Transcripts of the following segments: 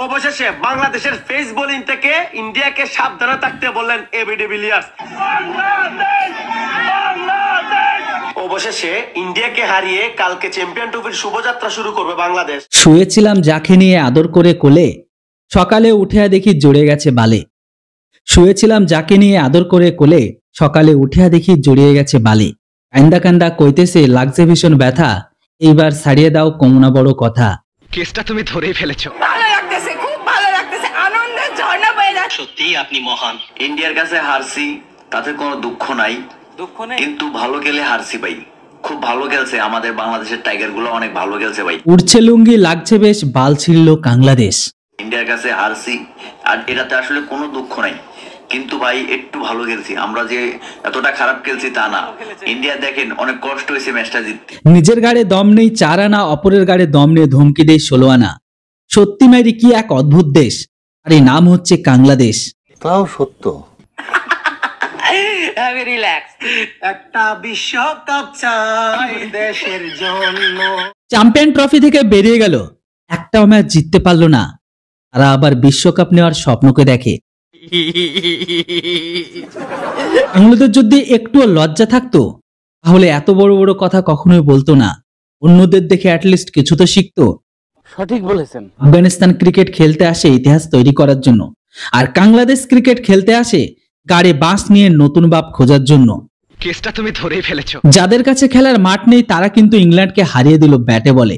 অবশেষে বাংলাদেশের pace bowling থেকে ইন্ডিয়াকে সাবধানে থাকতে বললেন এবি ডিভিলিয়ার্স। অবশেষে ইন্ডিয়াকে হারিয়ে কালকে চ্যাম্পিয়ন ট্রফির শুভযাত্রা শুরু করবে বাংলাদেশ। শুয়েছিলাম যাকে নিয়ে আদর করে কোলে, সকালে উঠে দেখি জড়িয়ে গেছে বালে। শুয়েছিলাম যাকে নিয়ে আদর করে কোলে, সকালে উঠে দেখি জড়িয়ে গেছে বালে। কান্দা কান্দা কইতেছে লাগছে ভীষণ ব্যথা, এইবার ছাড়িয়ে দাও কমনা বড় কথা। কেসটা তুমি ধরেই ফেলেছো। ভালো লাগতেছে, খুব ভালো লাগতেছে, আনন্দের ঝর্ণা বয়ে যাচ্ছে। সত্যি আপনি মহান। ইন্ডিয়ার কাছে হারছি, তাতে কোনো দুঃখ নাই, কিন্তু ভালো গেলে হারছি ভাই। খুব ভালো খেলছে আমাদের বাংলাদেশের টাইগার গুলো, অনেক ভালো খেলছে ভাই। উড়ছে লুঙ্গি লাগছে বেশ, বাল ছিড়ল বাংলাদেশ। ইন্ডিয়ার কাছে হারছি আর এটাতে আসলে কোনো দুঃখ নাই, কিন্তু ভাই একটু ভালো খেলছি। আমরা যে এতটা খারাপ খেলছি তা না। ইন্ডিয়া দেখেন অনেক কষ্ট হয়েছে ম্যাচটা জিততে। নিজের গাড়ে দম নেই 4 আনা, অপরের গাড়ে দম নিয়ে ধমকি দেয় 16 আনা। সত্যি মেরি কি এক অদ্ভুত দেশ, আর এই নাম হচ্ছে বাংলাদেশ। তাও সত্য। আমি রিল্যাক্স। একটা বিশ্বকাপ চাই দেশের জন্য। চ্যাম্পিয়ন ট্রফি থেকে বেরিয়ে গেল, একটাও ম্যাচ জিততে পারলো না। তারা আবার বিশ্বকাপ নেওয়ার স্বপ্নকে দেখে। বাংলাদেশ যদি একটু লজ্জা থাকতো তাহলে এত বড় বড় কথা কখনোই বলতো না। অন্যদের দেখে অ্যাটলিস্ট কিছু তো শিখতো। সঠিক বলেছেন। আফগানিস্তান ক্রিকেট খেলতে আসে ইতিহাস তৈরি করার জন্য, আর বাংলাদেশ ক্রিকেট খেলতে আসে গাড়ি বাস নিয়ে নতুন বাপ খোঁজার জন্য। কেসটা তুমি ধরেই ফেলেছো। যাদের কাছে খেলার মাঠ নেই তারা কিন্তু ইংল্যান্ডকে হারিয়ে দিল ব্যাটে বলে।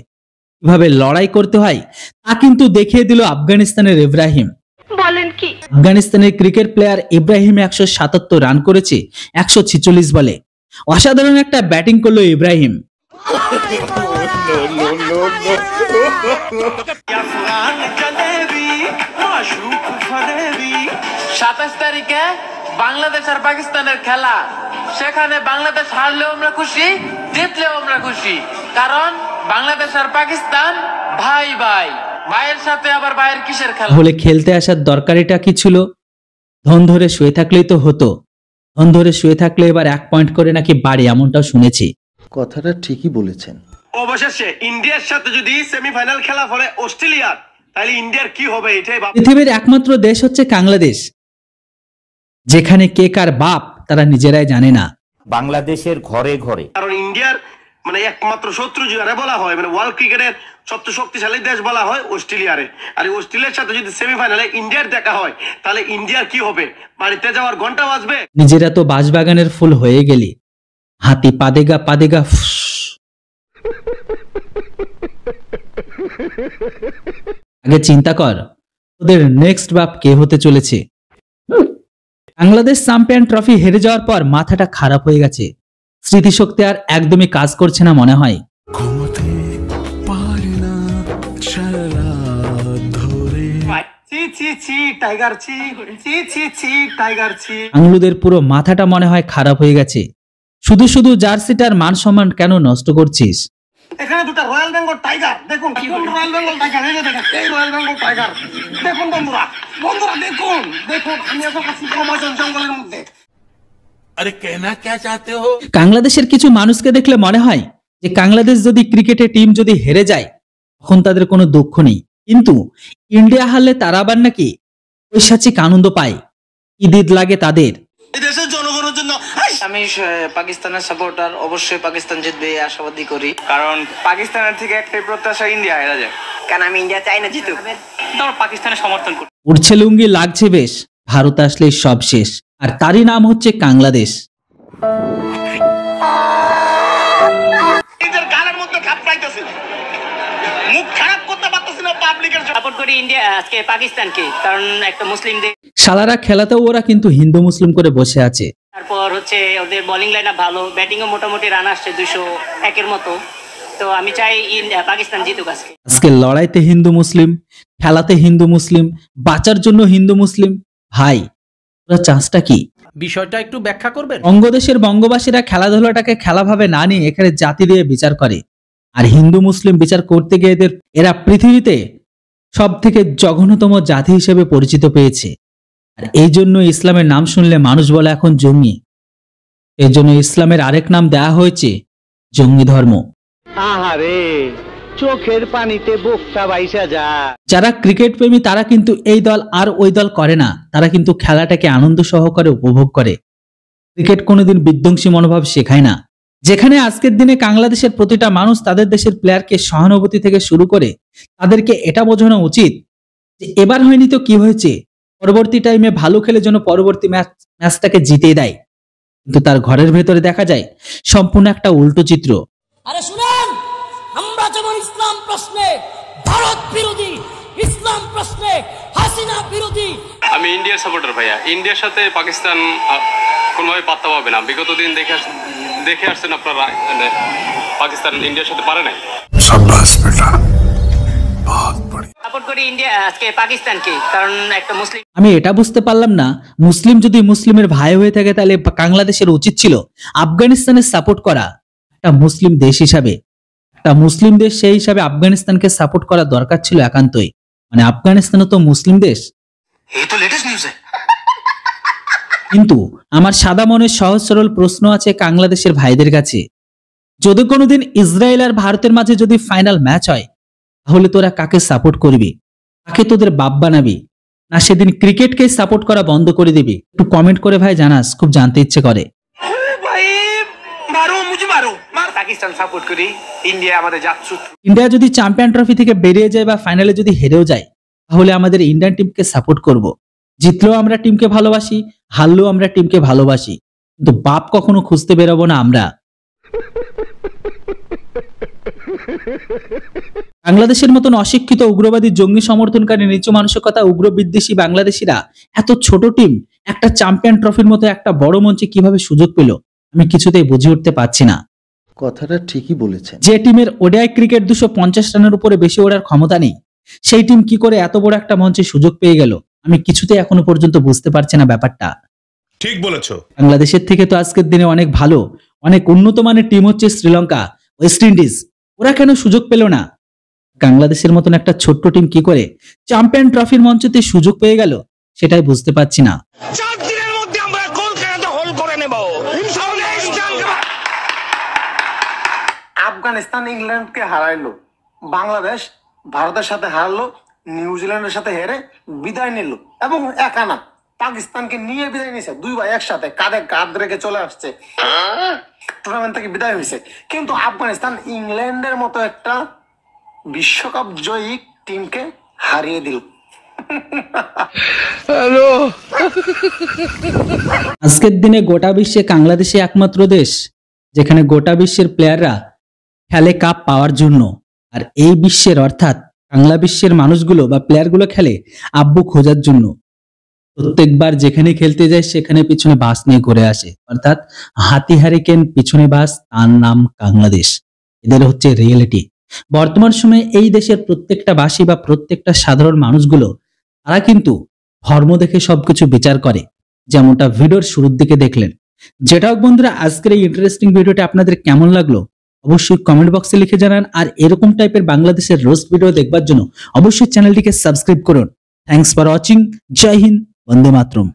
কিভাবে লড়াই করতে হয় তা কিন্তু দেখিয়ে দিল আফগানিস্তানের ইব্রাহিম। বলেন কি? আফগানিস্তানের ক্রিকেট প্লেয়ার ইব্রাহিম 177 রান করেছে 146 বলে। অসাধারণ একটা ব্যাটিং করলো ইব্রাহিম। 27 তারিখে বাংলাদেশ আর পাকিস্তানের খেলা। সেখানে বাংলাদেশ হারলেও আমরা খুশি, জিতলেও আমরা খুশি, কারণ বাংলাদেশ আর পাকিস্তান ভাই ভাই। ভাইয়ের সাথে আবার ভাইয়ের কিসের খেলা? হলে খেলতে আসার দরকারিটা কি ছিল? ধন ধরে শুয়ে থাকলেই তো হতো। ধন ধরে শুয়ে থাকলে এবার 1 পয়েন্ট করে নাকি বাড়ি, এমনটাও শুনেছি। কথাটা ঠিকই বলেছেন। অবশেষে ইন্ডিয়ার সাথে যদি সেমিফাইনাল খেলা পড়ে অস্ট্রেলিয়ার, তাহলে ইন্ডিয়ার কি হবে এটাই পৃথিবীর একমাত্র দেশ হচ্ছে বাংলাদেশ, যেখানে কে কার বাপ তারা নিজেরাই জানে না। বাংলাদেশের ঘরে ঘরে, কারণ ইন্ডিয়ার মানে একমাত্র শত্রু যারা বলা হয়, মানে ওয়ার্ল্ড ক্রিকেটের সবচেয়ে শক্তিশালী দেশ বলা হয় অস্ট্রেলিয়ারে। আর অস্ট্রেলিয়ার সাথে যদি সেমিফাইনালে ইন্ডিয়ার দেখা হয়, তাহলে ইন্ডিয়ার কি হবে? বাড়িতে যাওয়ার ঘন্টা বাজবে। নিজেরা তো বাঁশবাগানের ফুল হয়ে গেলি, হাতি পাদেগা পাদেগা। আগে চিন্তা কর তোদের নেক্সট বাপ কে হতে চলেছে। বাংলাদেশ চ্যাম্পিয়ন ট্রফি হেরে যাওয়ার পর মাথাটা খারাপ হয়ে গেছে। স্মৃতিশক্তি আর একদমই কাজ করছে না মনে হয়। বাংলাদেশের পুরো মাথাটা মনে হয় খারাপ হয়ে গেছে। শুধু শুধু জার্সিটার মান সম্মান কেন নষ্ট করছিস? এখানে দুটো রয়্যাল বেঙ্গল টাইগার দেখুন, রয়্যাল বেঙ্গল টাইগার, এই রয়্যাল বেঙ্গল টাইগার দেখুন বন্ধুরা, দেখুন দেখুন, আমি এখন আছি আমাজন জঙ্গলের মধ্যে। আরে কেনা কে চাতে হো? বাংলাদেশের কিছু মানুষকে দেখলে মনে হয় যে বাংলাদেশ যদি ক্রিকেটে টিম যদি হেরে যায় তখন তাদের কোনো দুঃখ নেই, কিন্তু ইন্ডিয়া হারলে তারা আবার নাকি ঐশাচিক আনন্দ পায়। ঈদ লাগে তাদের। এই দেশের জনগণের জন্য আমি পাকিস্তানের সাপোর্টার, অবশ্যই পাকিস্তান জিতবে এই আশাবাদী করি, কারণ পাকিস্তানের থেকে একটাই প্রত্যাশা, ইন্ডিয়া হেরে যায়। কেন আমি ইন্ডিয়া চাই না জিতুক, তারপর পাকিস্তানের সমর্থন করি। উড়ছে লুঙ্গি লাগছে বেশ, ভারত আসলে সব শেষ, আর তারই নাম হচ্ছে বাংলাদেশ। নিজের গালের মধ্যে খাপড়াইতেছে, মুখ খারাপ করতে পারতেছে না পাবলিকের জন্য। সাপোর্ট করি ইন্ডিয়া আজকে পাকিস্তানকে, কারণ একটা মুসলিম দেশ। শালারা খেলাতেও ওরা কিন্তু হিন্দু মুসলিম করে বসে আছে। তারপর হচ্ছে ওদের বোলিং লাইন ভালো, ব্যাটিংও মোটামুটি রান আসছে 201-এর মতো। তো আমি চাই পাকিস্তান জিতুক আজকে। আজকে লড়াইতে হিন্দু মুসলিম, খেলাতে হিন্দু মুসলিম, বাঁচার জন্য হিন্দু মুসলিম। ভাই ওরা চান্সটা কি? বিষয়টা একটু ব্যাখ্যা করবেন? বঙ্গদেশের বঙ্গবাসীরা খেলাধুলাটাকে খেলাভাবে না নিয়ে এখানে জাতি দিয়ে বিচার করে, আর হিন্দু মুসলিম বিচার করতে গিয়ে এরা পৃথিবীতে সব থেকে জঘন্যতম জাতি হিসেবে পরিচিত পেয়েছে। আর এই জন্য ইসলামের নাম শুনলে মানুষ বলে এখন জঙ্গি। এই জন্য ইসলামের আরেক নাম দেয়া হয়েছে জঙ্গি ধর্ম। আহারে চোখের পানিতে বোকটা বাইসা যা। যারা ক্রিকেট প্রেমী তারা কিন্তু এই দল আর ওই দল করে না, তারা কিন্তু খেলাটাকে আনন্দ সহকারে উপভোগ করে। ক্রিকেট কোনোদিন বিধ্বংসী মনোভাব শেখায় না। যেখানে আজকের দিনে বাংলাদেশের প্রতিটা মানুষ তাদের দেশের প্লেয়ারকে সহানুভূতি থেকে শুরু করে তাদেরকে এটা বোঝানো উচিত যে এবার হয়নি তো কি হয়েছে, পরবর্তী টাইমে ভালো খেলে যেন পরবর্তী ম্যাচটাকে জিতেই দেয়। কিন্তু তার ঘরের ভেতরে দেখা যায় সম্পূর্ণ একটা উল্টো চিত্র। আরে শুনেন, আমরা যেমন ইসলাম প্রশ্নে ভারত বিরোধী, ইসলাম প্রশ্নে হাসিনা বিরোধী। আমি ইন্ডিয়ার সাপোর্টার ভাইয়া। ইন্ডিয়ার সাথে পাকিস্তান কোনোভাবে পাত্তা পাবে না। বিগত দিন দেখে আসছেন আপনারা, পাকিস্তান ইন্ডিয়ার সাথে পারে নাই। সাপোর্ট করি ইন্ডিয়া আজকে পাকিস্তানকে, কারণ একটা মুসলিম। আমি এটা বুঝতে পারলাম না, মুসলিম যদি মুসলিমের ভাই হয়ে থাকে তাহলে বাংলাদেশের উচিত ছিল আফগানিস্তানের সাপোর্ট করা। একটা মুসলিম দেশ হিসাবে, একটা মুসলিম দেশ সেই হিসাবে আফগানিস্তানকে সাপোর্ট করা দরকার ছিল একান্তই। মানে আফগানিস্তানও তো মুসলিম দেশ। এই তো লেটেস্ট নিউজ। কিন্তু আমার সাদা মনের সহজ সরল প্রশ্ন আছে বাংলাদেশের ভাইদের কাছে, যদি কোনোদিন ইসরায়েল আর ভারতের মাঝে যদি ফাইনাল ম্যাচ হয় তাহলে তোরা কাকে সাপোর্ট করবি? কাকে তোদের বাপ বানাবি? না সেদিন ক্রিকেটকে সাপোর্ট করা বন্ধ করে দিবি? একটু কমেন্ট করে ভাই জানাস, খুব জানতে ইচ্ছে করে। ভাই মারো মুঝে মারো। পাকিস্তান সাপোর্ট করি, ইন্ডিয়া আমাদের জাতসূত্র। ইন্ডিয়া যদি চ্যাম্পিয়ন ট্রফি থেকে বেরিয়ে যায় বা ফাইনালে যদি হেরেও যায় তাহলে আমাদের ইন্ডিয়ান টিমকে সাপোর্ট করব। জিতলেও আমরা টিমকে ভালোবাসি, হারলেও আমরা টিমকে ভালোবাসি, কিন্তু বাপ কখনো খুঁজতে বেরোবো না আমরা। বাংলাদেশের মতন অশিক্ষিত উগ্রবাদী জঙ্গি সমর্থনকারী নিচু মানসিকতা উগ্র বিদ্বেষী বাংলাদেশিরা এত ছোট টিম একটা চ্যাম্পিয়ন ট্রফির মতো একটা বড় মঞ্চে কিভাবে সুযোগ পেল আমি কিছুতেই বুঝে উঠতে পারছি না। কথাটা ঠিকই বলেছেন। যে টিমের ওডিআই ক্রিকেট 250 রানের উপরে বেশি ওড়ার ক্ষমতা নেই, সেই টিম কি করে এত বড় একটা মঞ্চে সুযোগ পেয়ে গেল আমি কিছুতেই এখনো পর্যন্ত বুঝতে পারছি না ব্যাপারটা। ঠিক বলেছো। বাংলাদেশের থেকে তো আজকের দিনে অনেক ভালো, অনেক উন্নত মানের টিম হচ্ছে শ্রীলঙ্কা, ওয়েস্ট ইন্ডিজ। ওরা কেন সুযোগ পেল না? বাংলাদেশের মতন একটা ছোট্ট টিম কি করে চ্যাম্পিয়ন ট্রফির মঞ্চতে সুযোগ পেয়ে গেল সেটাই বুঝতে পারছি না। 4 দিনের মধ্যে আমরা কলকাতা হোল করে নেব। আফগানিস্তান ইংল্যান্ডকে হারাইলো, বাংলাদেশ ভারতের সাথে হারলো, নিউজিল্যান্ডের সাথে হেরে বিদায় নিল, এবং একা না পাকিস্তানকে নিয়ে বিদায় নিয়েছে। 2 ভাই একসাথে কাঁধে কাঁধ রেখে চলে আসছে, টুর্নামেন্ট থেকে বিদায় হয়েছে। কিন্তু আফগানিস্তান ইংল্যান্ডের মতো একটা বিশ্বকাপ জয়ী টিমকে হারিয়ে দিল। আজকের দিনে গোটা বিশ্বে বাংলাদেশে একমাত্র দেশ যেখানে গোটা বিশ্বের প্লেয়াররা খেলে কাপ পাওয়ার জন্য, আর এই বিশ্বের অর্থাৎ বাংলা বিশ্বের মানুষগুলো বা প্লেয়ারগুলো খেলে আব্বু খোঁজার জন্য। প্রত্যেকবার যেখানে খেলতে যায় সেখানে পিছনে বাস নিয়ে ঘুরে আসে, অর্থাৎ হাতি হারিকেন পিছনে বাস, তার নাম বাংলাদেশ। এদের হচ্ছে রিয়েলিটি। বর্তমান সময়ে এই দেশের প্রত্যেকটা বাসী বা প্রত্যেকটা সাধারণ মানুষগুলো তারা কিন্তু ধর্ম দেখে সবকিছু বিচার করে, যেমনটা ভিডিওর শুরুর দিকে দেখলেন। যেটা হোক বন্ধুরা, আজকের এই ইন্টারেস্টিং ভিডিওটা আপনাদের কেমন লাগলো অবশ্যই কমেন্ট বক্সে লিখে জানান। আর এরকম টাইপের বাংলাদেশের রোস্ট ভিডিও দেখবার জন্য অবশ্যই চ্যানেলটিকে সাবস্ক্রাইব করুন। Thanks for watching. Jai Hind, Vande Mataram.